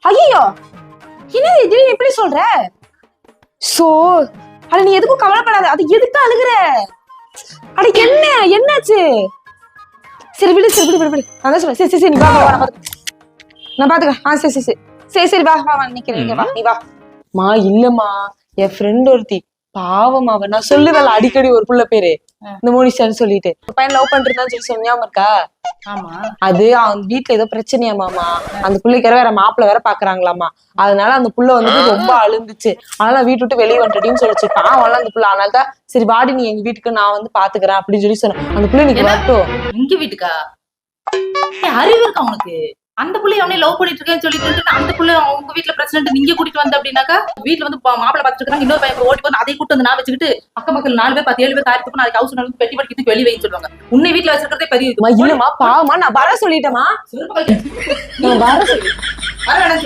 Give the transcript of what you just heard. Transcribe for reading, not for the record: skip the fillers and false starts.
ஐயோ என்னது இது எப்படி சொல்ற? சோ அட நீ எதுக்கும் கவலைப்படாத. அது எதுக்கு அழுகுற? அட என்னாச்சு? சரி விடு நான் தான் சொல்றேன். சரி நீ வா நான் பாத்துக்க. சரி வா நிக்கிறேன். வா நீ வா. மா இல்லம்மா, என் ஃப்ரெண்ட் ஒருத்தி பாவம் அவ. நான் சொல்லுவேன் அடிக்கடி ஒரு புள்ள பேரு இந்த மோனிஷான்னு சொல்லிட்டு பையன் லவ் பண்ணிருந்தான்னு சொல்லி சொன்னியாம இருக்கா? ஆமா. அது அவங்க வீட்டுல ஏதோ பிரச்சனையாமாமா. அந்த பிள்ளைக்கு வேற மாப்பிள்ள வேற பாக்குறாங்களாமா. அதனால அந்த புள்ள வந்துட்டு ரொம்ப அழுந்துச்சு. அதனால வீட்டு விட்டு வெளியே வந்துட்டேன்னு சொல்லிச்சு. பாவம்ல அந்த புள்ள. அதனாலதான் சரி வாடி நீ எங்க வீட்டுக்கு நான் வந்து பாத்துக்கிறேன் அப்படின்னு சொல்லி சொன்னேன். அந்த புள்ள நீங்க வரட்டும். எங்க வீட்டுக்கா? அறிவு இருக்கா உனக்கு? அந்த புள்ளைய அவனே லவ் பண்ணிட்டு இருக்கேன்னு சொல்லிட்டு அந்த புள்ள அவங்க வீட்டுல பிரச்சனை நீங்க கூட்டிட்டு வந்த அப்படின்னாக்கா வீட்டுல வந்து மாப்பிள்ள பாத்துட்டு இருக்காங்க. இன்னொரு பையன் ஓடி போய் அதை கூட்டு வந்து நான் வச்சுக்கிட்டு அக்கம் பக்கத்துல 4 பேர் 10 7 பேர் காரிட்டு அதுக்கு ஹவுஸ் ஓனர் பெட்டி படிக்கிறதுக்கு வெளியே வைன்னு சொல்லுவாங்க. உன்னை வீட்டுல வச்சிருக்கிறதே பெரிய இல்லம்மா பாவமா நான் வர சொல்லிட்டேமா. வர